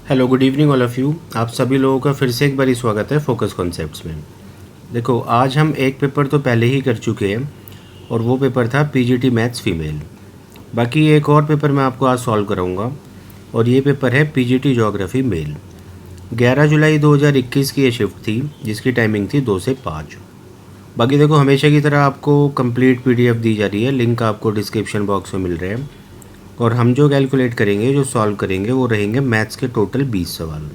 Hello, good evening all of you. आप सभी लोगों का फिर से एक बारी स्वागत है फोकस कॉन्सेप्ट्स में। देखो, आज हम एक पेपर तो पहले ही कर चुके हैं और वो पेपर था पीजीटी मैथ्स फीमेल। बाकी एक और पेपर मैं आपको आज सॉल्व कराऊंगा और ये पेपर है पीजीटी ज्योग्राफी मेल। 11 जुलाई 2021 की ये शिफ्ट थी जिसकी टाइमिंग थी 2 से 5। बाकी देखो, हमेशा की तरह आपको कंप्लीट पीडीएफ दी जा रही है, लिंक आपको डिस्क्रिप्शन बॉक्स में मिल रहे हैं। और हम जो कैलकुलेट करेंगे, जो सॉल्व करेंगे, वो रहेंगे मैथ्स के टोटल 20 सवाल।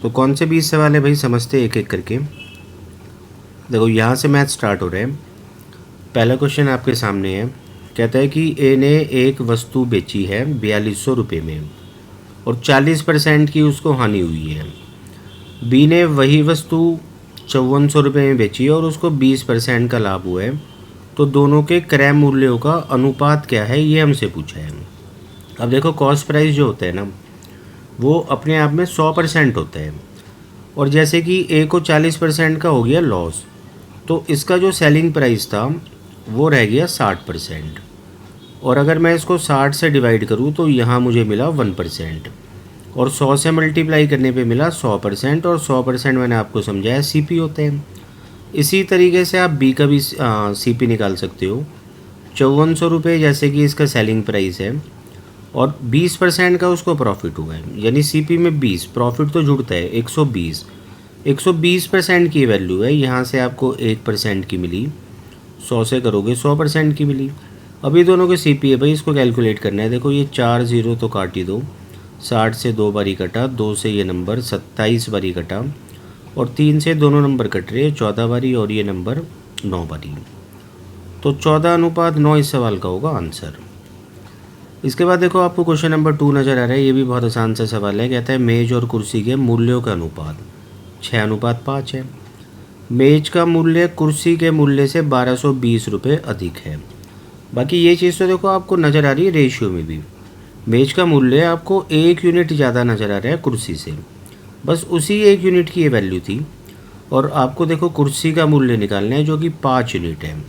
तो कौन से 20 सवाल है भाई, समझते एक एक करके। देखो, यहाँ से मैथ स्टार्ट हो रहे हैं। पहला क्वेश्चन आपके सामने है। कहता है कि ए ने एक वस्तु बेची है 4200 रुपये में और 40% की उसको हानि हुई है। बी ने वही वस्तु 5400 रुपये में बेची और उसको 20% का लाभ हुआ है। तो दोनों के क्रय मूल्यों का अनुपात क्या है, ये हमसे पूछा है। अब देखो, कॉस्ट प्राइस जो होता है ना, वो अपने आप में 100% होता है। और जैसे कि ए को 40% का हो गया लॉस, तो इसका जो सेलिंग प्राइस था वो रह गया 60%। और अगर मैं इसको 60 से डिवाइड करूँ तो यहाँ मुझे मिला 1%। और 100 से मल्टीप्लाई करने पे मिला 100%। और 100% मैंने आपको समझाया सीपी होते हैं। इसी तरीके से आप बी का भी सीपी निकाल सकते हो। 5400 रुपये जैसे कि इसका सेलिंग प्राइस है और 20% का उसको प्रॉफिट हुआ है, यानी सीपी में 20, प्रॉफिट तो जुड़ता है 120। 120% की वैल्यू है, यहाँ से आपको 1% की मिली, 100 से करोगे 100% की मिली। अभी दोनों के सीपी है भाई, इसको कैलकुलेट करना है। देखो, ये 4 0 तो काट ही दो, 60 से 2 बारी कटा, 2 से ये नंबर 27 बारी कटा और 3 से दोनों नंबर कट रहे हैं 14 बारी और ये नंबर 9 बारी। तो 14:9 इस सवाल का होगा आंसर। इसके बाद देखो, आपको क्वेश्चन नंबर 2 नज़र आ रहा है। ये भी बहुत आसान सा सवाल है। कहता है मेज और कुर्सी के मूल्यों का अनुपात 6:5 है। मेज का मूल्य कुर्सी के मूल्य से 1220 रुपये अधिक है। बाकी ये चीज़ तो देखो आपको नज़र आ रही है रेशियो में भी। मेज का मूल्य आपको 1 यूनिट ज़्यादा नज़र आ रहा है कुर्सी से, बस उसी 1 यूनिट की ये वैल्यू थी। और आपको देखो कुर्सी का मूल्य निकालना है जो कि 5 यूनिट है।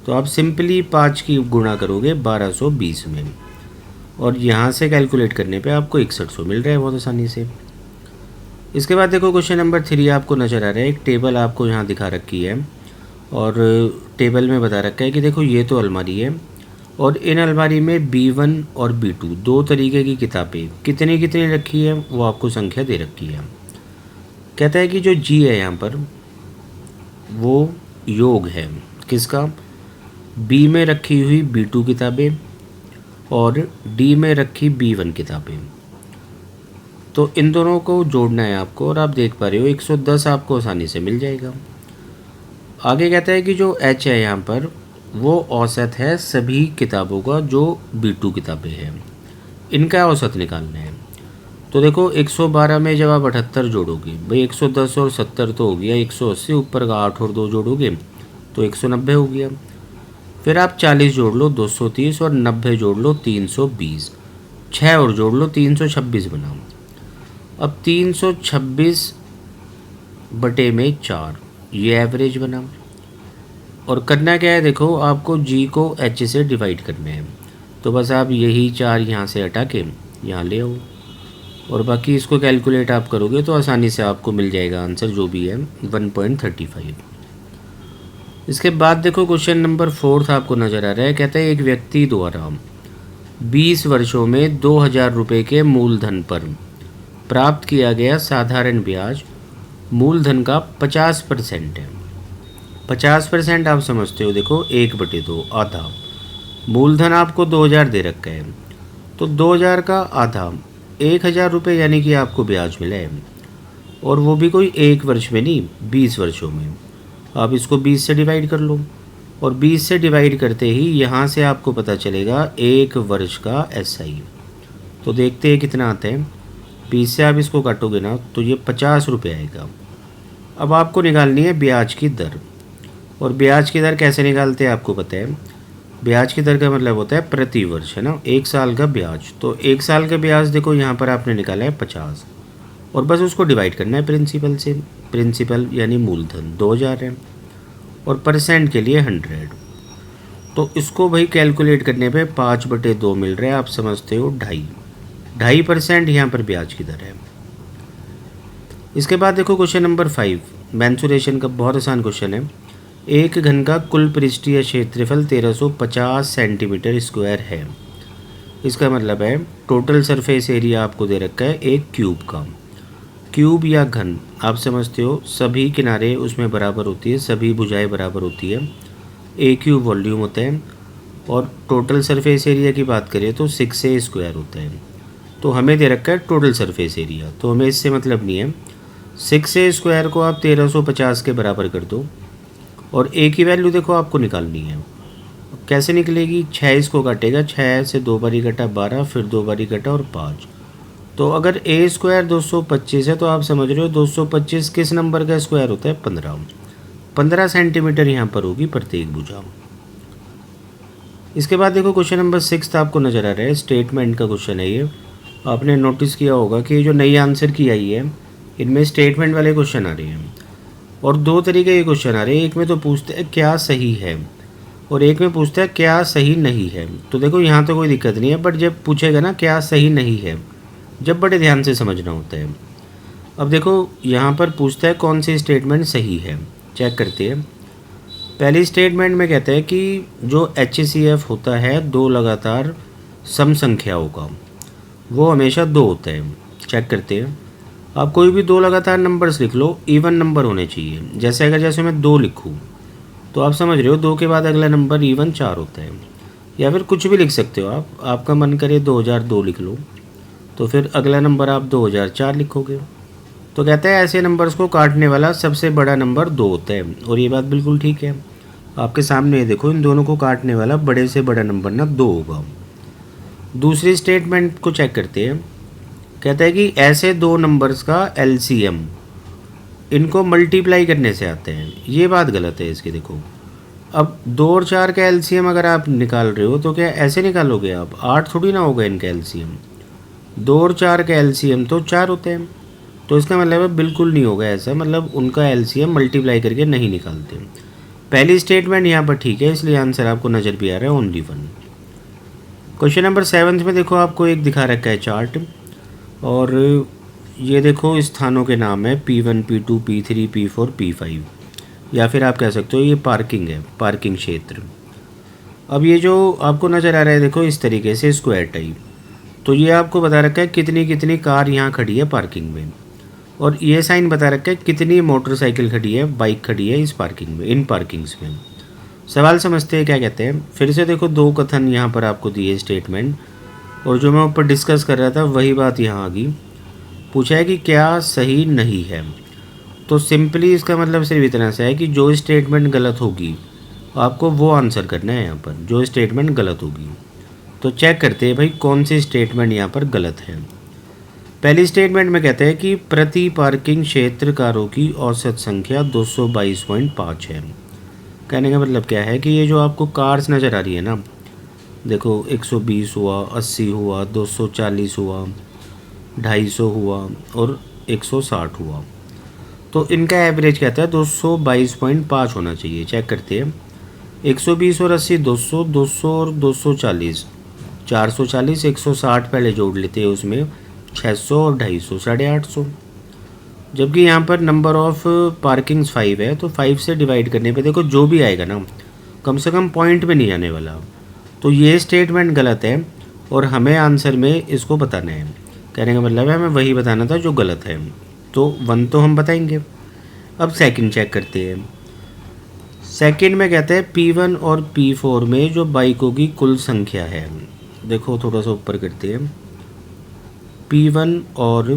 तो आप सिंपली 5 की गुणा करोगे 1220 में और यहाँ से कैलकुलेट करने पे आपको 6100 मिल रहा है बहुत आसानी से। इसके बाद देखो, क्वेश्चन नंबर 3 आपको नज़र आ रहा है। एक टेबल आपको यहाँ दिखा रखी है और टेबल में बता रखा है कि देखो, ये तो अलमारी है और इन अलमारी में B1 और B2 दो तरीके की किताबें कितनी कितनी रखी है, वो आपको संख्या दे रखी है। कहता है कि जो जी है यहाँ पर वो योग है किसका, बी में रखी हुई B2 किताबें और डी में रखी B1 किताबें। तो इन दोनों को जोड़ना है आपको और आप देख पा रहे हो 110 आपको आसानी से मिल जाएगा। आगे कहता है कि जो एच है यहाँ पर वो औसत है सभी किताबों का जो B2 किताबें हैं, इनका औसत निकालना है। तो देखो, 112 में जब आप 78 जोड़ोगे भाई, 110 और 70 तो हो गया 180, ऊपर का 8 और 2 जोड़ोगे तो 190 हो गया। फिर आप 40 जोड़ लो 230 और 90 जोड़ लो 320, 6 और जोड़ लो 326 बनाओ। अब 326 बटे में 4, ये एवरेज बना। और करना क्या है, देखो आपको जी को एच से डिवाइड करना है। तो बस आप यही 4 यहाँ से हटा के यहाँ ले आओ और बाकी इसको कैलकुलेट आप करोगे तो आसानी से आपको मिल जाएगा आंसर जो भी है 1.35। इसके बाद देखो, क्वेश्चन नंबर 4 आपको नज़र आ रहा है। कहता है एक व्यक्ति द्वारा 20 वर्षों में 2000 रुपये के मूलधन पर प्राप्त किया गया साधारण ब्याज मूलधन का 50% है। 50% आप समझते हो, देखो 1/2 आधा। मूलधन आपको 2000 दे रखा है तो 2000 का आधा 1000 रुपये यानी कि आपको ब्याज मिला है। और वो भी कोई 1 वर्ष में नहीं, 20 वर्षों में। आप इसको 20 से डिवाइड कर लो और 20 से डिवाइड करते ही यहाँ से आपको पता चलेगा 1 वर्ष का SI। तो देखते हैं कितना आता है। 20 से आप इसको काटोगे ना तो ये 50 रुपये आएगा। अब आपको निकालनी है ब्याज की दर। और ब्याज की दर कैसे निकालते हैं आपको पता है। ब्याज की दर का मतलब होता है प्रति वर्ष, है ना, 1 साल का ब्याज। तो 1 साल का ब्याज देखो यहाँ पर आपने निकाला है 50 और बस उसको डिवाइड करना है प्रिंसिपल से। प्रिंसिपल यानी मूलधन 2000 है और परसेंट के लिए 100। तो इसको भाई कैलकुलेट करने पे 5/2 मिल रहा है। आप समझते हो 2.5% यहाँ पर ब्याज की दर है। इसके बाद देखो क्वेश्चन नंबर 5, मेंसुरेशन का बहुत आसान क्वेश्चन है। एक घन का कुल पृष्ठीय क्षेत्रफल 1350 सेंटीमीटर स्क्वायर है। इसका मतलब है टोटल सरफेस एरिया आपको दे रखा है एक क्यूब का। क्यूब या घन आप समझते हो, सभी किनारे उसमें बराबर होती है, सभी भुजाएं बराबर होती है, ए क्यूब वॉल्यूम होता है। और टोटल सरफेस एरिया की बात करें तो 6a स्क्वायर होता है। तो हमें दे रखा है टोटल सरफेस एरिया, तो हमें इससे मतलब नहीं है। 6a स्क्वायर को आप 1350 के बराबर कर दो और ए की वैल्यू देखो आपको निकालनी है। कैसे निकलेगी? 6 इसको काटेगा, 6 से 2 बारी कटा 12, फिर 2 बारी कटा और 5। तो अगर ए स्क्वायर 225 है तो आप समझ रहे हो 225 किस नंबर का स्क्वायर होता है? 15 सेंटीमीटर यहाँ पर होगी प्रत्येक भुजा। इसके बाद देखो क्वेश्चन नंबर 6 आपको नज़र आ रहा है, स्टेटमेंट का क्वेश्चन है ये। आपने नोटिस किया होगा कि जो नई आंसर की आई है इनमें स्टेटमेंट वाले क्वेश्चन आ रहे हैं और दो तरीके के क्वेश्चन आ रहे हैं। एक में तो पूछते हैं क्या सही है और एक में पूछता है क्या सही नहीं है। तो देखो यहाँ तो कोई दिक्कत नहीं है, बट जब पूछेगा ना क्या सही नहीं है, जब बड़े ध्यान से समझना होता है। अब देखो यहाँ पर पूछता है कौन सी स्टेटमेंट सही है, चेक करते हैं। पहली स्टेटमेंट में कहता है कि जो HCF होता है दो लगातार सम संख्याओं का, वो हमेशा 2 होता है। चेक करते हैं। आप कोई भी दो लगातार नंबर्स लिख लो, इवन नंबर होने चाहिए। जैसे मैं 2 लिखूँ तो आप समझ रहे हो 2 के बाद अगला नंबर इवन 4 होता है। या फिर कुछ भी लिख सकते हो आप, आपका मन करे 2002 लिख लो तो फिर अगला नंबर आप 2004 लिखोगे। तो कहता है ऐसे नंबर्स को काटने वाला सबसे बड़ा नंबर 2 होता है, और ये बात बिल्कुल ठीक है। आपके सामने देखो इन दोनों को काटने वाला बड़े से बड़ा नंबर ना 2 होगा। दूसरी स्टेटमेंट को चेक करते हैं। कहता है कि ऐसे दो नंबर्स का LCM इनको मल्टीप्लाई करने से आते हैं। ये बात गलत है इसकी। देखो अब 2 और 4 का LCM अगर आप निकाल रहे हो तो क्या ऐसे निकालोगे आप? 8 थोड़ी ना होगा इनका LCM। 2 और 4 का LCM तो 4 होते हैं, तो इसका मतलब है बिल्कुल नहीं होगा ऐसा, मतलब उनका LCM मल्टीप्लाई करके नहीं निकालते। पहली स्टेटमेंट यहाँ पर ठीक है, इसलिए आंसर आपको नज़र भी आ रहा है ओनली 1। क्वेश्चन नंबर 7 में देखो आपको एक दिखा रखा है चार्ट, और ये देखो स्थानों के नाम है P1 P2 P3 P4 P5, या फिर आप कह सकते हो ये पार्किंग है, पार्किंग क्षेत्र। अब ये जो आपको नज़र आ रहा है देखो इस तरीके से स्क्वायर टाइप, तो ये आपको बता रखा है कितनी कितनी कार यहाँ खड़ी है पार्किंग में, और ये साइन बता रखा है कितनी मोटरसाइकिल खड़ी है, बाइक खड़ी है इस पार्किंग में, इन पार्किंग्स में। सवाल समझते हैं क्या कहते हैं। फिर से देखो 2 कथन यहाँ पर आपको दिए स्टेटमेंट, और जो मैं ऊपर डिस्कस कर रहा था वही बात यहाँ आ गई। पूछा है कि क्या सही नहीं है, तो सिंपली इसका मतलब सिर्फ इतना सा है कि जो स्टेटमेंट गलत होगी आपको वो आंसर करना है यहाँ पर, जो स्टेटमेंट गलत होगी। तो चेक करते हैं भाई कौन सी स्टेटमेंट यहाँ पर गलत है। पहली स्टेटमेंट में कहते हैं कि प्रति पार्किंग क्षेत्र कारों की औसत संख्या 222.5 है। कहने का मतलब क्या है कि ये जो आपको कार्स नज़र आ रही है ना, देखो 120 हुआ, 80 हुआ, 240 हुआ, 250 हुआ और 160 हुआ, तो इनका एवरेज कहता है 222.5 होना चाहिए। चेक करते हैं। 120 और 80 200, 200 और 240 440, 160 पहले जोड़ लेते हैं उसमें 600 और 250 850। जबकि यहाँ पर नंबर ऑफ पार्किंग्स 5 है, तो 5 से डिवाइड करने पे देखो जो भी आएगा ना कम से कम पॉइंट में नहीं जाने वाला। तो ये स्टेटमेंट गलत है और हमें आंसर में इसको बताना है। कहने का मतलब है हमें वही बताना था जो गलत है, तो 1 तो हम बताएंगे। अब सेकंड चेक करते हैं। सेकंड में कहते हैं P1 और P4 में जो बाइकों की कुल संख्या है, देखो थोड़ा सा ऊपर करते हैं, P1 और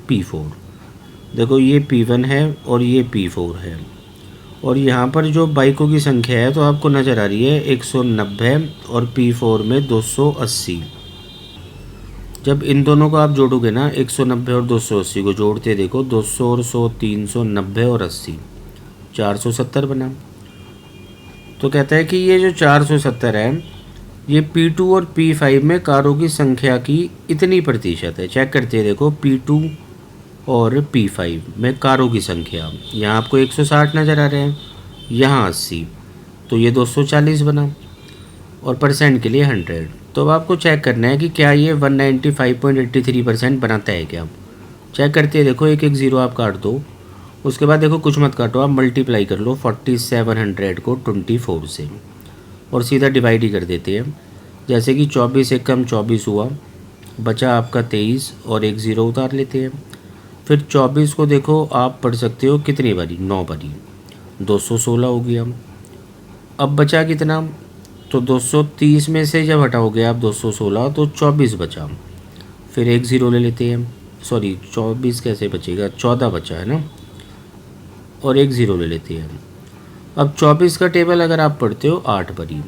P4, देखो ये P1 है और ये P4 है, और यहाँ पर जो बाइकों की संख्या है तो आपको नज़र आ रही है 190 और P4 में 280। जब इन दोनों को आप जोड़ोगे ना 190 और 280 को जोड़ते देखो 200 और 100 390 और 80 470 बना। तो कहता है कि ये जो 470 है ये P2 और P5 में कारों की संख्या की इतनी प्रतिशत है। चेक करते हैं देखो P2 और P5 में कारों की संख्या, यहाँ आपको 160 नज़र आ रहे हैं, यहाँ 80, तो ये 240 बना, और परसेंट के लिए 100। तो अब आपको चेक करना है कि क्या ये 195.83% बनाता है क्या। चेक करते हैं, देखो एक एक ज़ीरो आप काट दो, उसके बाद देखो कुछ मत काटो, आप मल्टीप्लाई कर लो 4700 को 24 से और सीधा डिवाइड ही कर देते हैं। जैसे कि 24 एक कम 24 हुआ, बचा आपका 23 और एक ज़ीरो उतार लेते हैं। फिर 24 को देखो आप पढ़ सकते हो कितनी बारी, 9 बारी, 216 हो गया। अब बचा कितना, तो 230 में से जब हटाओगे आप 216 तो 24 बचा। फिर एक ज़ीरो ले लेते हैं, सॉरी 24 कैसे बचेगा, 14 बचा है ना, और एक ज़ीरो ले लेते हैं। अब 24 का टेबल अगर आप पढ़ते हो 8 बारी,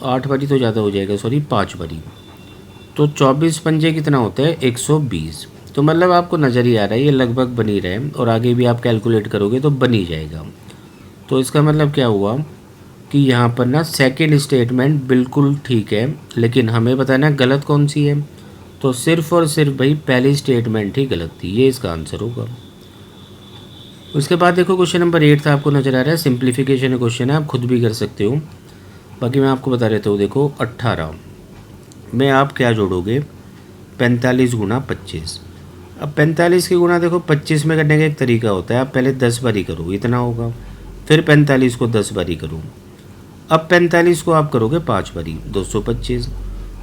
8 बारी तो ज़्यादा हो जाएगा, सॉरी 5 बारी, तो 24 पंजे कितना होता है 120। तो मतलब आपको नज़र ही आ रहा है ये लगभग बन ही रहे हैं, और आगे भी आप कैलकुलेट करोगे तो बन ही जाएगा। तो इसका मतलब क्या हुआ कि यहाँ पर ना सेकेंड स्टेटमेंट बिल्कुल ठीक है, लेकिन हमें बताना गलत कौन सी है। तो सिर्फ और सिर्फ भाई पहली स्टेटमेंट ही गलत थी, ये इसका आंसर होगा। उसके बाद देखो क्वेश्चन नंबर 8 था, आपको नज़र आ रहा है, सिंप्लीफिकेशन क्वेश्चन है, आप खुद भी कर सकते हो, बाकी मैं आपको बता देता हूँ। देखो 18 में आप क्या जोड़ोगे, 45 गुना 25। अब 45 की गुना देखो 25 में करने का एक तरीका होता है, आप पहले 10 बारी करो, इतना होगा, फिर 45 को 10 बारी करो, अब 45 को आप करोगे 5 बारी, 225।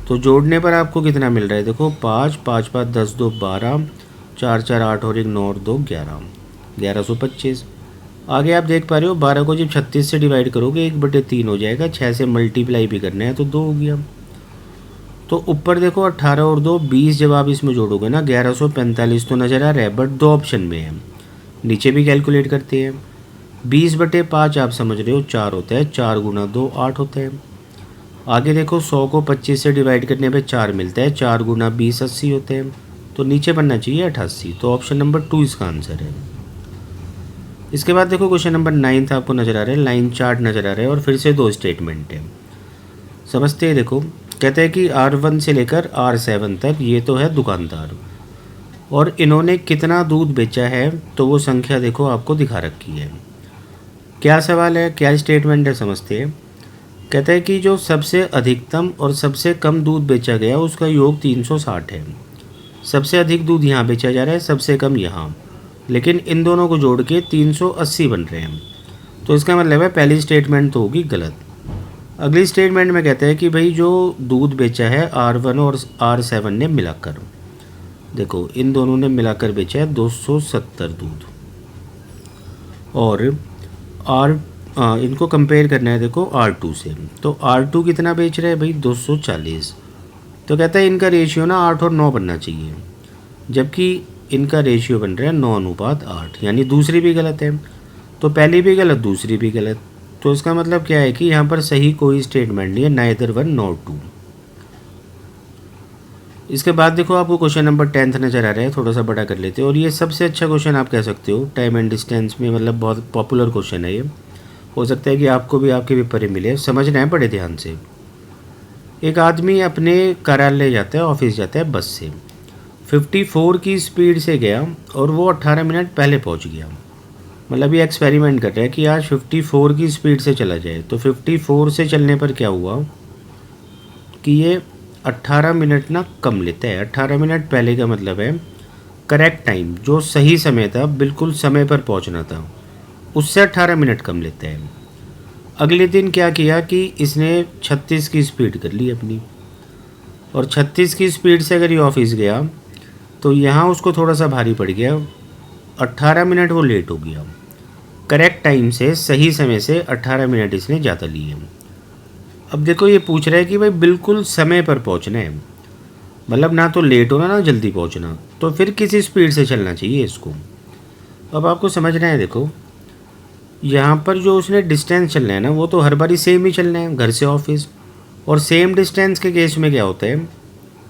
तो जोड़ने पर आपको कितना मिल रहा है, देखो 5 5 5 10 2 12, 4 4 8 और 1 9 और 2 11, 1125। आगे आप देख पा रहे हो 12 को जब 36 से डिवाइड करोगे 1/3 हो जाएगा, 6 से मल्टीप्लाई भी करना है तो 2 हो गया। तो ऊपर देखो 18 और 2 20, जब आप इसमें जोड़ोगे ना 1145 तो नज़र आ रहा है, बट 2 ऑप्शन में है। नीचे भी कैलकुलेट करते हैं, 20/5 आप समझ रहे हो 4 होता है, 4 गुना 2 8 होता है। आगे देखो 100 को 25 से डिवाइड करने पे 4 मिलता है, 4 गुना 20 80 होते हैं, तो नीचे बनना चाहिए 88, तो ऑप्शन नंबर 2 इसका आंसर है। इसके बाद देखो क्वेश्चन नंबर 9 था, आपको नज़र आ रहा है, लाइन चार्ट नज़र आ रहा है और फिर से 2 स्टेटमेंट है, समझते हैं। देखो कहते हैं कि R1 से लेकर R7 तक ये तो है दुकानदार, और इन्होंने कितना दूध बेचा है, तो वो संख्या देखो आपको दिखा रखी है। क्या सवाल है, क्या स्टेटमेंट है, समझते हैं। कहता है कि जो सबसे अधिकतम और सबसे कम दूध बेचा गया उसका योग 360 है। सबसे अधिक दूध यहाँ बेचा जा रहा है, सबसे कम यहाँ, लेकिन इन दोनों को जोड़ के 380 बन रहे हैं। तो इसका मतलब है पहली स्टेटमेंट तो होगी गलत। अगली स्टेटमेंट में कहते हैं कि भाई जो दूध बेचा है R1 और R7 ने मिलाकर, देखो इन दोनों ने मिलाकर बेचा है 270 दूध, और इनको कंपेयर करना है देखो R2 से, तो R2 कितना बेच रहा है भाई 240। तो कहता है इनका रेशियो ना 8 और 9 बनना चाहिए, जबकि इनका रेशियो बन रहा है 9:8, यानी दूसरी भी गलत है। तो पहली भी गलत, दूसरी भी गलत, तो इसका मतलब क्या है कि यहाँ पर सही कोई स्टेटमेंट नहीं है, नाइदर 1 नॉर 2। इसके बाद देखो आपको क्वेश्चन नंबर 10 नज़र आ रहा है, थोड़ा सा बड़ा कर लेते हैं, और ये सबसे अच्छा क्वेश्चन आप कह सकते हो टाइम एंड डिस्टेंस में, मतलब बहुत पॉपुलर क्वेश्चन है ये, हो सकता है कि आपको भी आपके पेपर में मिले, समझना है बड़े ध्यान से। एक आदमी अपने कार्यालय जाता है, ऑफिस जाता है बस से, 54 की स्पीड से गया और वो 18 मिनट पहले पहुंच गया। मतलब ये एक्सपेरिमेंट कर रहा है कि आज 54 की स्पीड से चला जाए, तो 54 से चलने पर क्या हुआ कि ये 18 मिनट ना कम लेता है। 18 मिनट पहले का मतलब है करेक्ट टाइम, जो सही समय था, बिल्कुल समय पर पहुंचना था, उससे 18 मिनट कम लेता है। अगले दिन क्या किया कि इसने 36 की स्पीड कर ली अपनी, और 36 की स्पीड से अगर ये ऑफिस गया तो यहाँ उसको थोड़ा सा भारी पड़ गया, 18 मिनट वो लेट हो गया। करेक्ट टाइम से, सही समय से 18 मिनट इसने ज़्यादा लिए। अब देखो ये पूछ रहा है कि भाई बिल्कुल समय पर पहुँचना है, मतलब ना तो लेट होना ना जल्दी पहुँचना, तो फिर किस स्पीड से चलना चाहिए इसको। अब आपको समझना है, देखो यहाँ पर जो उसने डिस्टेंस चलना है ना, वो तो हर बारी सेम ही चलना है घर से ऑफिस, और सेम डिस्टेंस के केस में क्या होता है,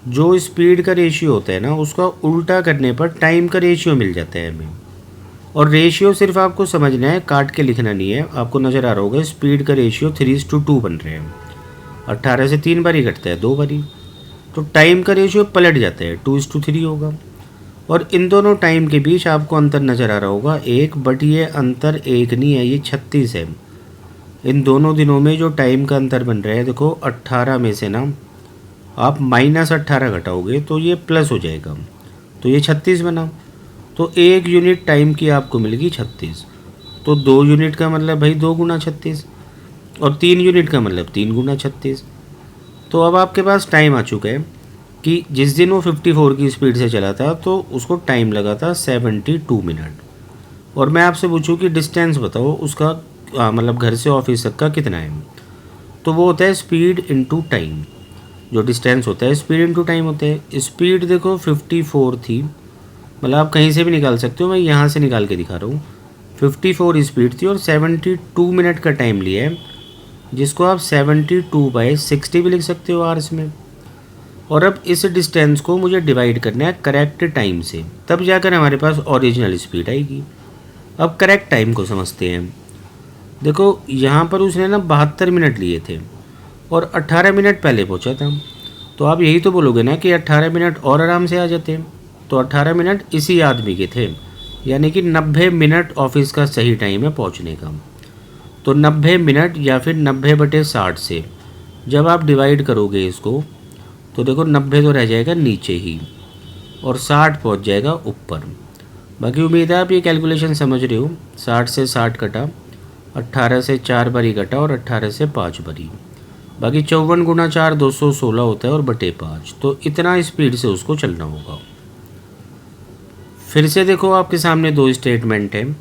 जो स्पीड का रेशियो होता है ना, उसका उल्टा करने पर टाइम का रेशियो मिल जाता है हमें। और रेशियो सिर्फ आपको समझना है, काट के लिखना नहीं है। आपको नज़र आ रहा होगा स्पीड का रेशियो 3:2 बन रहे हैं, 18 से 3 बारी घटता है 2 बारी, तो टाइम का रेशियो पलट जाता है, 2:3 होगा। और इन दोनों टाइम के बीच आपको अंतर नज़र आ रहा होगा 1, बट ये अंतर 1 नहीं है, ये 36 है। इन दोनों दिनों में जो टाइम का अंतर बन रहा है, देखो 18 में से ना आप -18 घटाओगे तो ये प्लस हो जाएगा, तो ये 36 बना। तो 1 यूनिट टाइम की आपको मिलेगी 36। तो 2 यूनिट का मतलब भाई 2 गुना 36, और 3 यूनिट का मतलब 3 गुना 36। तो अब आपके पास टाइम आ चुका है कि जिस दिन वो 54 की स्पीड से चला था तो उसको टाइम लगा था 72 मिनट। और मैं आपसे पूछूं कि डिस्टेंस बताओ उसका, मतलब घर से ऑफिस तक का कितना है, तो वो होता है स्पीड इनटू टाइम। जो डिस्टेंस होता है स्पीड इनटू टाइम होता है। स्पीड देखो 54 थी, मतलब आप कहीं से भी निकाल सकते हो, मैं यहाँ से निकाल के दिखा रहा हूँ। 54 स्पीड थी और 72 मिनट का टाइम लिया है, जिसको आप 72/60 भी लिख सकते हो आवर्स में। और अब इस डिस्टेंस को मुझे डिवाइड करना है करेक्ट टाइम से, तब जाकर हमारे पास ओरिजिनल स्पीड आएगी। अब करेक्ट टाइम को समझते हैं। देखो यहाँ पर उसने ना 72 मिनट लिए थे और 18 मिनट पहले पहुँचा था, तो आप यही तो बोलोगे ना कि 18 मिनट और आराम से आ जाते। तो 18 मिनट इसी आदमी के थे, यानी कि 90 मिनट ऑफिस का सही टाइम है पहुँचने का। तो 90 मिनट या फिर 90/60 से जब आप डिवाइड करोगे इसको, तो देखो 90 तो रह जाएगा नीचे ही और 60 पहुँच जाएगा ऊपर। बाकी उम्मीद है आप ये कैलकुलेशन समझ रहे हो। 60 से 60 कटा, 18 से 4 बारी कटा और 18 से 5 बारी। बाकी 54 गुना 4 216 होता है और बटे 5। तो इतना स्पीड से उसको चलना होगा। फिर से देखो आपके सामने 2 स्टेटमेंट हैं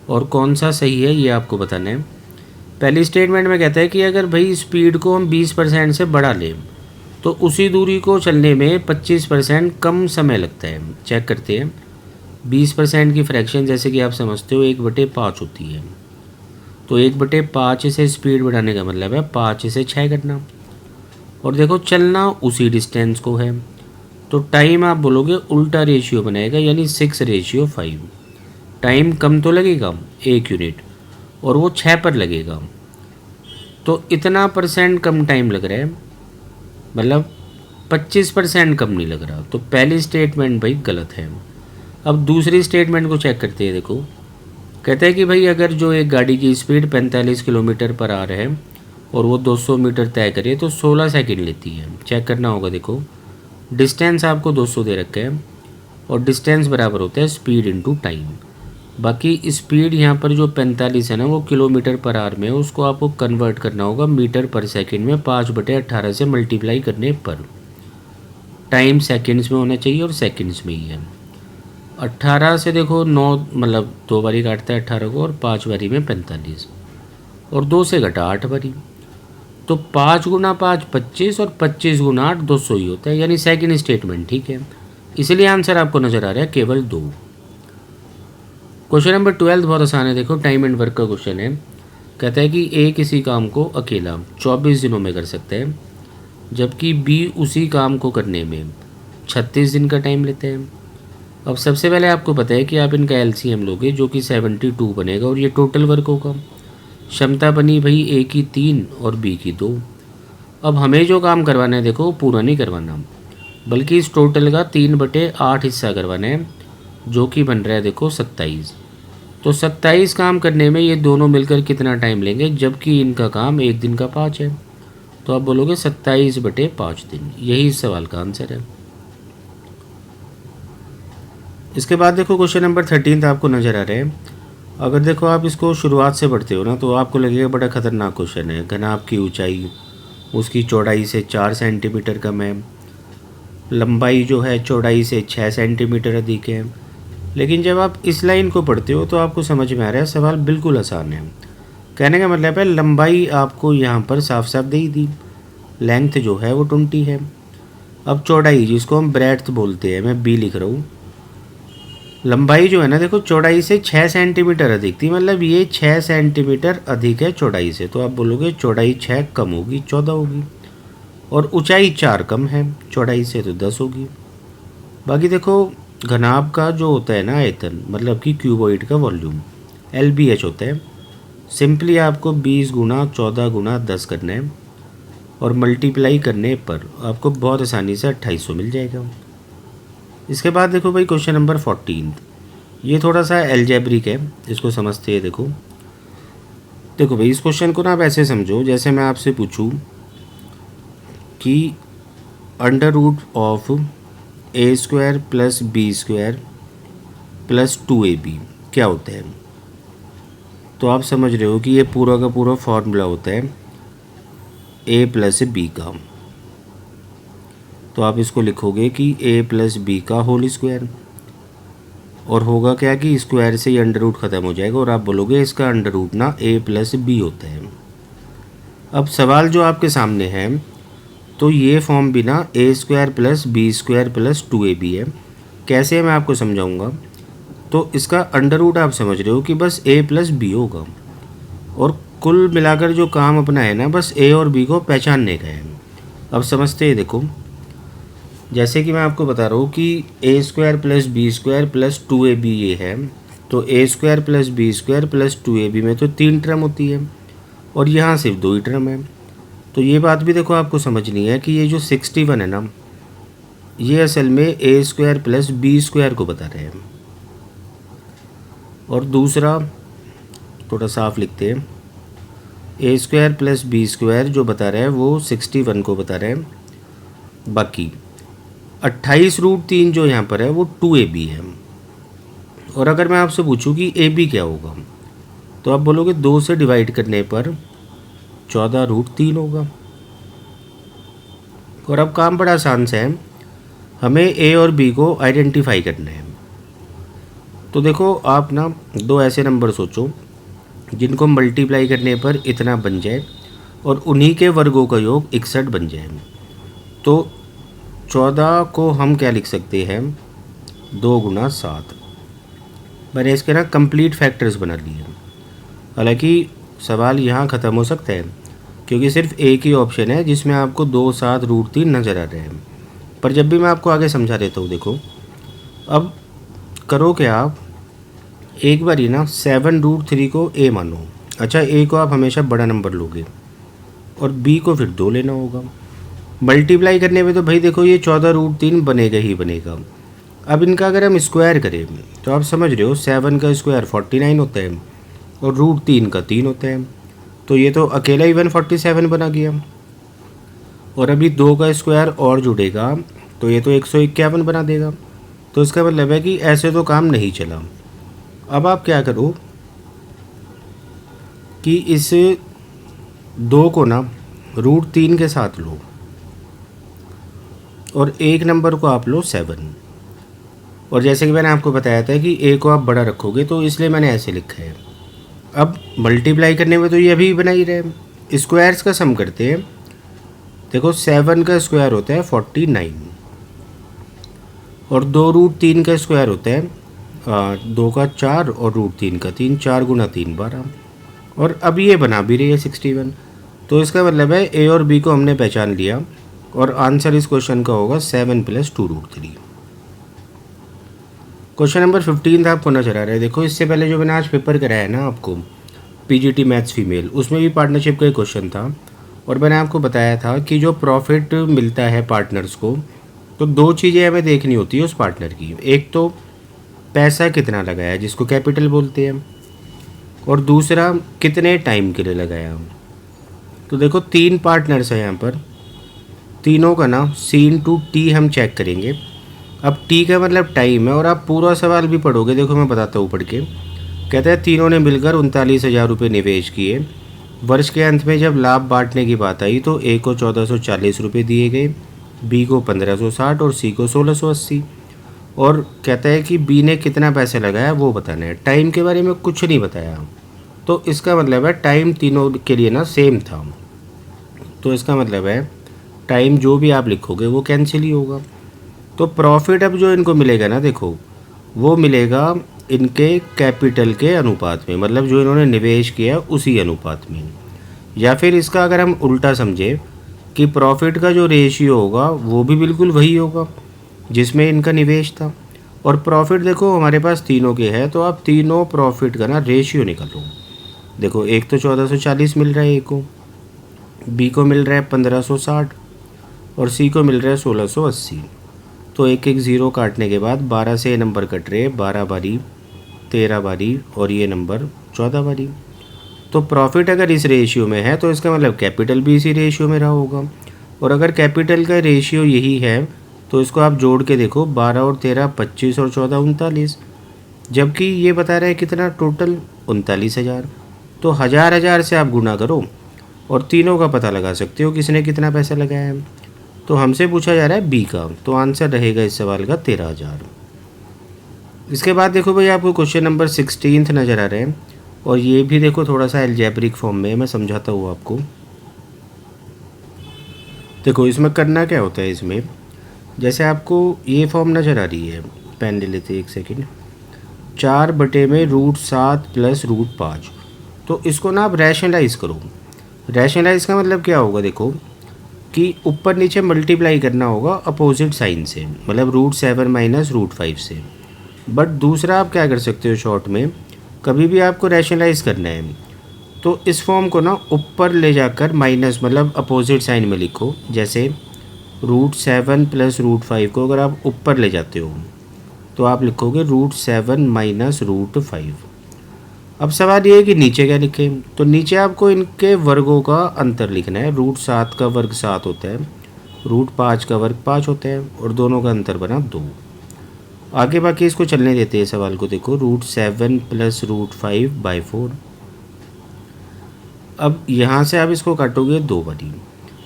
और कौन सा सही है ये आपको बताना है। पहली स्टेटमेंट में कहता है कि अगर भाई स्पीड को हम 20% से बढ़ा लें तो उसी दूरी को चलने में 25% कम समय लगता है। चेक करते हैं। 20% की फ्रैक्शन जैसे कि आप समझते हो 1/5 होती है। तो 1/5 से स्पीड बढ़ाने का मतलब है 5 से 6 करना। और देखो चलना उसी डिस्टेंस को है, तो टाइम आप बोलोगे उल्टा रेशियो बनाएगा, यानी 6:5। टाइम कम तो लगेगा 1 यूनिट और वो 6 पर लगेगा, तो इतना परसेंट कम टाइम लग रहा है, मतलब 25% कम नहीं लग रहा। तो पहली स्टेटमेंट भाई गलत है। अब दूसरी स्टेटमेंट को चेक करते हैं। देखो कहता है कि भाई अगर जो एक गाड़ी की स्पीड 45 किलोमीटर पर आ रहा है और वो 200 मीटर तय करे तो 16 सेकंड लेती है। चेक करना होगा। देखो डिस्टेंस आपको 200 दे रखा है और डिस्टेंस बराबर होता है स्पीड इनटू टाइम। बाकी स्पीड यहाँ पर जो 45 है ना वो किलोमीटर पर आवर में है, उसको आपको कन्वर्ट करना होगा मीटर पर सेकंड में 5/18 से मल्टीप्लाई करने पर। टाइम सेकंड्स में होना चाहिए और सेकंड्स में ही है। 18 से देखो 9 मतलब 2 बारी काटता है 18 को, और 5 बारी में 45, और 2 से घटा 8 बारी। तो 5 गुना 5 25 और 25 गुना 8 200 ही होता है, यानी सेकंड स्टेटमेंट ठीक है। इसलिए आंसर आपको नज़र आ रहा है केवल 2। क्वेश्चन नंबर 12 बहुत आसान है। देखो टाइम एंड वर्क का क्वेश्चन है। कहता है कि ए किसी काम को अकेला 24 दिनों में कर सकता है, जबकि बी उसी काम को करने में 36 दिन का टाइम लेते हैं। अब सबसे पहले आपको पता है कि आप इनका एलसीएम लोगे जो कि 72 बनेगा और ये टोटल वर्क होगा। क्षमता बनी भाई ए की 3 और बी की 2। अब हमें जो काम करवाना है देखो पूरा नहीं करवाना, बल्कि इस टोटल का 3/8 हिस्सा करवाना है, जो कि बन रहा है देखो 27। तो 27 काम करने में ये दोनों मिलकर कितना टाइम लेंगे, जबकि इनका काम 1 दिन का 5 है। तो आप बोलोगे 27/5 दिन। यही इस सवाल का आंसर है। इसके बाद देखो क्वेश्चन नंबर 13 आपको नज़र आ रहा है। अगर देखो आप इसको शुरुआत से पढ़ते हो ना तो आपको लगेगा बड़ा ख़तरनाक क्वेश्चन है। घनाभ की ऊंचाई उसकी चौड़ाई से 4 सेंटीमीटर कम है, लंबाई जो है चौड़ाई से 6 सेंटीमीटर अधिक है। लेकिन जब आप इस लाइन को पढ़ते हो तो आपको समझ में आ रहा है सवाल बिल्कुल आसान है। कहने का मतलब है लंबाई आपको यहाँ पर साफ साफ दे ही दी, लेंथ जो है वो 20 है। अब चौड़ाई जिसको हम ब्रेड्थ बोलते हैं, मैं बी लिख रहा हूँ। लंबाई जो है ना देखो चौड़ाई से 6 सेंटीमीटर अधिक थी, मतलब ये 6 सेंटीमीटर अधिक है चौड़ाई से। तो आप बोलोगे चौड़ाई 6 कम होगी 14 होगी, और ऊंचाई 4 कम है चौड़ाई से तो 10 होगी। बाकी देखो घनाभ का जो होता है ना आयतन, मतलब कि क्यूबॉइड का वॉल्यूम LBH होता है। सिंपली आपको 20 गुना 14 गुना 10 करना है और मल्टीप्लाई करने पर आपको बहुत आसानी से 2800 मिल जाएगा। इसके बाद देखो भाई क्वेश्चन नंबर 14, ये थोड़ा सा एल्जेब्रिक है, इसको समझते हैं। देखो भाई इस क्वेश्चन को ना आप ऐसे समझो जैसे मैं आपसे पूछूं कि under root of A square plus B square plus 2ab क्या होता है? तो आप समझ रहे हो कि ये पूरा का पूरा फॉर्मूला होता है a प्लस बी का। तो आप इसको लिखोगे कि a प्लस बी का होल स्क्वायर, और होगा क्या कि स्क्वायर से ही अंडर रूट ख़त्म हो जाएगा और आप बोलोगे इसका अंडर रूट ना a प्लस बी होता है। अब सवाल जो आपके सामने है, तो ये फॉर्म भी ना a square plus B square plus 2ab है। कैसे है मैं आपको समझाऊंगा। तो इसका अंडर रूट आप समझ रहे हो कि बस a प्लस बी होगा, और कुल मिलाकर जो काम अपना है ना, बस a और b को पहचानने का है। अब समझते हैं, देखो जैसे कि मैं आपको बता रहा हूँ कि a square plus B square plus 2ab ये है, तो a square plus B square plus 2ab में तो 3 टर्म होती है और यहाँ सिर्फ 2 ही टर्म है। तो ये बात भी देखो आपको समझनी है कि ये जो 61 है ना, ये असल में ए स्क्वायर प्लस बी स्क्वायर को बता रहे हैं। और दूसरा थोड़ा साफ लिखते हैं, ए स्क्वायर प्लस बी स्क्वायर जो बता रहा है वो 61 को बता रहे हैं। बाकी 28√3 जो यहाँ पर है वो 2ab है। और अगर मैं आपसे पूछूं कि ab क्या होगा, तो आप बोलोगे 2 से डिवाइड करने पर 14√3 होगा। और अब काम बड़ा आसान से है, हमें a और b को आइडेंटिफाई करना है। तो देखो आप ना 2 ऐसे नंबर सोचो जिनको मल्टीप्लाई करने पर इतना बन जाए और उन्हीं के वर्गों का योग 61 बन जाए। तो 14 को हम क्या लिख सकते हैं, 2 गुना 7। मैंने इसके ना कंप्लीट फैक्टर्स बना लिए। हालांकि सवाल यहाँ ख़त्म हो सकता है क्योंकि सिर्फ एक ही ऑप्शन है जिसमें आपको 2 7√3 नज़र आ रहे हैं, पर जब भी मैं आपको आगे समझा देता हूँ। देखो अब करो क्या, आप एक बार ही ना 7√3 को a मानो। अच्छा, a को आप हमेशा बड़ा नंबर लोगे और b को फिर 2 लेना होगा। मल्टीप्लाई करने में तो भाई देखो ये 14√3 बनेगा ही बनेगा। अब इनका अगर हम स्क्वायर करें तो आप समझ रहे हो 7 का स्क्वायर 49 होता है और √3 का 3 होता है, तो ये तो अकेला ही 147 बना गया। और अभी 2 का स्क्वायर और जुड़ेगा तो ये तो 151 बना देगा। तो इसका मतलब है कि ऐसे तो काम नहीं चला। अब आप क्या करो कि इस 2 को ना √3 के साथ लो और एक नंबर को आप लो 7। और जैसे कि मैंने आपको बताया था कि a को आप बड़ा रखोगे, तो इसलिए मैंने ऐसे लिखा है। अब मल्टीप्लाई करने में तो ये अभी बना ही रहे। स्क्वायर्स का सम करते हैं। देखो 7 का स्क्वायर होता है 49 और 2√3 का स्क्वायर होता है 2 का 4 और √3 का 3, 4 गुना 3 12। और अब ये बना भी रही है 61। तो इसका मतलब है a और b को हमने पहचान लिया और आंसर इस क्वेश्चन का होगा 7 + 2√3। क्वेश्चन नंबर 15 आपको नजर आ रहा है। देखो इससे पहले जो मैंने आज पेपर कराया है ना आपको पीजीटी मैथ्स फीमेल, उसमें भी पार्टनरशिप का एक क्वेश्चन था और मैंने आपको बताया था कि जो प्रॉफिट मिलता है पार्टनर्स को, तो 2 चीज़ें हमें देखनी होती है उस पार्टनर की। एक तो पैसा कितना लगाया जिसको कैपिटल बोलते हैं, और दूसरा कितने टाइम के लिए लगाया। तो देखो 3 पार्टनर्स हैं यहाँ पर, तीनों का ना C/T हम चेक करेंगे। अब T का मतलब टाइम है और आप पूरा सवाल भी पढ़ोगे। देखो मैं बताता हूँ पढ़ के। कहता है तीनों ने मिलकर 39,000 रुपये निवेश किए। वर्ष के अंत में जब लाभ बांटने की बात आई तो A को 1440 रुपये दिए गए, B को 1560 और C को 1680। और कहता है कि B ने कितना पैसे लगाया वो बताना है। टाइम के बारे में कुछ नहीं बताया, तो इसका मतलब है टाइम तीनों के लिए ना सेम था। तो इसका मतलब है टाइम जो भी आप लिखोगे वो कैंसिल ही होगा। तो प्रॉफिट अब जो इनको मिलेगा ना, देखो वो मिलेगा इनके कैपिटल के अनुपात में, मतलब जो इन्होंने निवेश किया उसी अनुपात में। या फिर इसका अगर हम उल्टा समझे कि प्रॉफिट का जो रेशियो होगा वो भी बिल्कुल वही होगा जिसमें इनका निवेश था। और प्रॉफिट देखो हमारे पास तीनों के हैं, तो आप तीनों प्रॉफिट का ना रेशियो निकालो। देखो एक तो 1440 मिल रहा है A को, B को मिल रहा है 1560 और C को मिल रहा है 1680। तो एक एक ज़ीरो काटने के बाद 12 से ये नंबर कट रहे, 12 बारी 13 बारी और ये नंबर 14 बारी। तो प्रॉफिट अगर इस रेशियो में है तो इसका मतलब कैपिटल भी इसी रेशियो में रहा होगा। और अगर कैपिटल का रेशियो यही है तो इसको आप जोड़ के देखो, 12 और 13 25 और 14 39, जबकि ये बता रहा है कितना टोटल 39,000। तो हज़ार हज़ार से आप गुना करो और तीनों का पता लगा सकते हो किसने कितना पैसा लगाया है। तो हमसे पूछा जा रहा है बी का, तो आंसर रहेगा इस सवाल का 13,000। इसके बाद देखो भाई आपको क्वेश्चन नंबर 16 नज़र आ रहे हैं, और ये भी देखो थोड़ा सा एल्जेब्रिक फॉर्म में, मैं समझाता हूँ आपको। देखो इसमें करना क्या होता है, इसमें जैसे आपको ये फॉर्म नज़र आ रही है, पेन ले लेते एक सेकेंड, 4/√7 + √5। तो इसको ना आप रैशनलाइज़ करो। रैशनलाइज़ का मतलब क्या होगा, देखो कि ऊपर नीचे मल्टीप्लाई करना होगा अपोजिट साइन से, मतलब √7 - √5 से। बट दूसरा आप क्या कर सकते हो, शॉर्ट में कभी भी आपको रैशनलाइज़ करना है तो इस फॉर्म को ना ऊपर ले जाकर माइनस, मतलब अपोजिट साइन में लिखो। जैसे √7 + √5 को अगर आप ऊपर ले जाते हो तो आप लिखोगे √7 - √5। अब सवाल ये है कि नीचे क्या लिखें, तो नीचे आपको इनके वर्गों का अंतर लिखना है। √7 का वर्ग 7 होता है, √5 का वर्ग 5 होता है, और दोनों का अंतर बना 2। आगे बाकी इसको चलने देते हैं सवाल को। देखो √7 + √5/4। अब यहाँ से आप इसको काटोगे 2 बारी,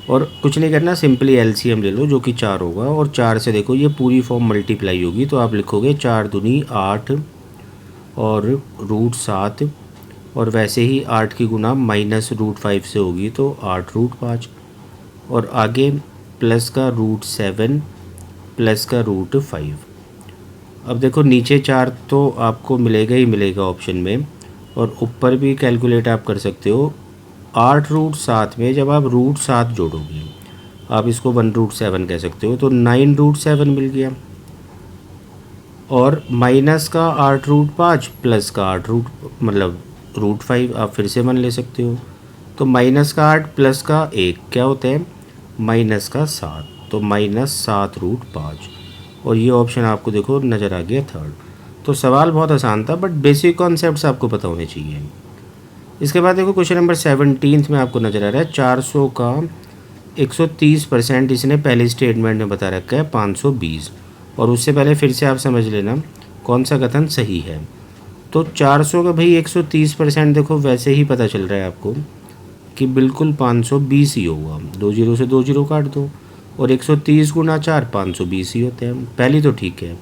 और कुछ नहीं करना, सिंपली एलसीएम ले लो जो कि 4 होगा, और 4 से देखो ये पूरी फॉर्म मल्टीप्लाई होगी, तो आप लिखोगे 4 दूनी 8 और √7, और वैसे ही 8 की गुना -√5 से होगी तो 8√5, और आगे प्लस का √7 प्लस का √5। अब देखो नीचे 4 तो आपको मिलेगा ही मिलेगा ऑप्शन में, और ऊपर भी कैलकुलेट आप कर सकते हो। 8√7 में जब आप √7 जोड़ोगे, आप इसको 1√7 कह सकते हो, तो 9√7 मिल गया, और माइनस का 8√5 प्लस का 8√5 आप फिर से 1 ले सकते हो। तो -8 प्लस का 1 क्या होता है, -7, तो -7√5, और ये ऑप्शन आपको देखो नज़र आ गया थर्ड। तो सवाल बहुत आसान था, बट बेसिक कॉन्सेप्ट्स आपको पता होने चाहिए। इसके बाद देखो क्वेश्चन नंबर 17 में आपको नज़र आ रहा है 400 का 130%, इसने पहले स्टेटमेंट में बता रखा है 520, और उससे पहले फिर से आप समझ लेना कौन सा कथन सही है। तो 400 का भाई 130% देखो वैसे ही पता चल रहा है आपको कि बिल्कुल 520 ही होगा, 2 जीरो से 2 जीरो काट दो, और 130 गुना 4 520 ही होते हैं, पहली तो ठीक है।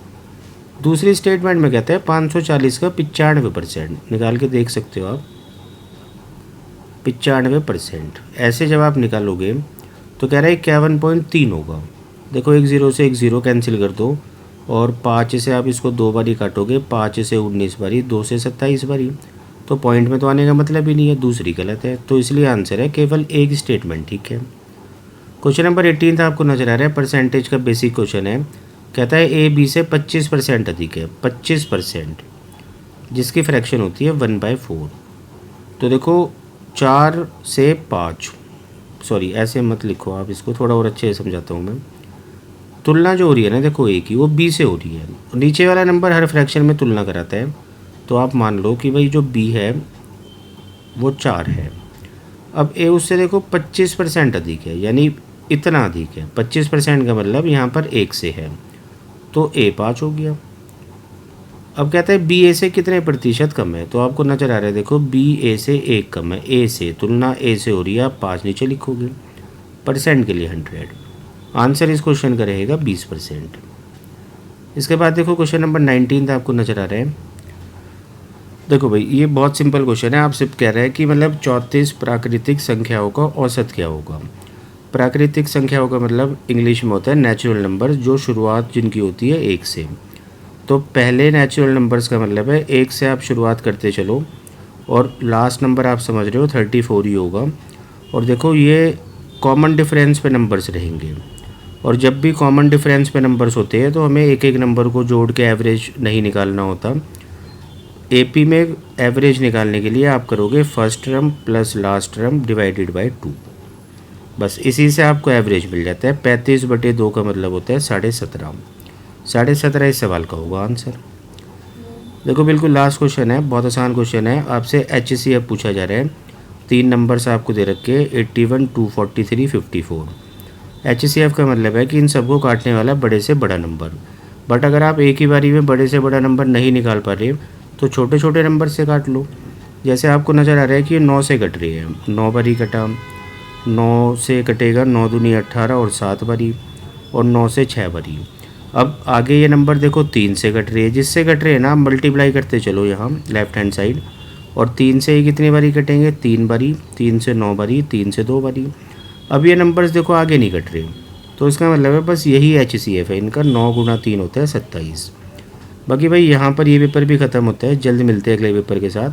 दूसरी स्टेटमेंट में कहते हैं 540 का 95%, निकाल के देख सकते हो आप, 95%। ऐसे जब आप निकालोगे तो कह रहा है 51.3 होगा। देखो एक ज़ीरो से एक ज़ीरो कैंसिल कर दो, और 5 से आप इसको 2 बारी काटोगे, 5 से 19 बारी, 2 से 27 बारी, तो पॉइंट में तो आने का मतलब ही नहीं है, दूसरी गलत है, तो इसलिए आंसर है केवल एक स्टेटमेंट ठीक है। क्वेश्चन नंबर 18 आपको नज़र आ रहा है, परसेंटेज का बेसिक क्वेश्चन है। कहता है ए बी से 25% अधिक है, 25%, जिसकी फ्रैक्शन होती है 1/4। तो देखो 4 से 5, सॉरी ऐसे मत लिखो आप, इसको थोड़ा और अच्छे से समझाता हूँ मैं। तुलना जो हो रही है ना, देखो ए की वो बी से हो रही है, नीचे वाला नंबर हर फ्रैक्शन में तुलना कराता है, तो आप मान लो कि भाई जो बी है वो 4 है। अब ए उससे देखो 25% अधिक है, यानी इतना अधिक है, 25% का मतलब यहाँ पर 1 से है, तो ए 5 हो गया। अब कहता है बी ए से कितने प्रतिशत कम है, तो आपको नज़र आ रहा है देखो बी ए से 1 कम है, ए से तुलना ए से हो रही है, आप 5 नीचे लिखोगे, परसेंट के लिए 100। आंसर इस क्वेश्चन का रहेगा 20%। इसके बाद देखो क्वेश्चन नंबर 19 आपको नज़र आ रहा है। देखो भाई ये बहुत सिंपल क्वेश्चन है, आपसे कह रहा है कि मतलब 34 प्राकृतिक संख्याओं का औसत क्या होगा। प्राकृतिक संख्याओं का मतलब इंग्लिश में होता है नेचुरल नंबर, जो शुरुआत जिनकी होती है 1 से। तो पहले नेचुरल नंबर्स का मतलब है 1 से आप शुरुआत करते चलो, और लास्ट नंबर आप समझ रहे हो 34 ही होगा। और देखो ये कॉमन डिफरेंस पे नंबर्स रहेंगे, और जब भी कॉमन डिफरेंस पे नंबर्स होते हैं तो हमें एक एक नंबर को जोड़ के एवरेज नहीं निकालना होता। एपी में एवरेज निकालने के लिए आप करोगे first term plus last term divided by 2, बस इसी से आपको एवरेज मिल जाता है। 35/2 का मतलब होता है 17.5, 17.5 इस सवाल का होगा आंसर। देखो बिल्कुल लास्ट क्वेश्चन है, बहुत आसान क्वेश्चन है, आपसे HCF पूछा जा रहा है। 3 नंबर्स आपको दे रखे 81, 243, 54। HCF का मतलब है कि इन सबको काटने वाला बड़े से बड़ा नंबर। बट अगर आप एक ही बारी में बड़े से बड़ा नंबर नहीं निकाल पा रहे तो छोटे छोटे नंबर से काट लो। जैसे आपको नज़र आ रहा है कि ये 9 से कट रही है, 9 बारी कटा, 9 से कटेगा 9 दूनी 18 और 7 बारी, और 9 से 6 बारी। अब आगे ये नंबर देखो 3 से कट रही है, जिससे कट रही है ना मल्टीप्लाई करते चलो यहाँ लेफ्ट हैंड साइड, और 3 से ये कितनी बारी कटेंगे, 3 बारी, 3 से 9 बारी, 3 से 2 बारी। अब ये नंबर्स देखो आगे नहीं कट रहे, तो इसका मतलब है बस यही HCF है इनका। 9 गुना 3 होता है 27। बाकी भाई यहाँ पर ये पेपर भी ख़त्म होता है। जल्द मिलते हैं अगले पेपर के साथ,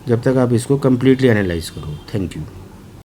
जब तक आप इसको कम्प्लीटली एनालाइज करो। Thank you.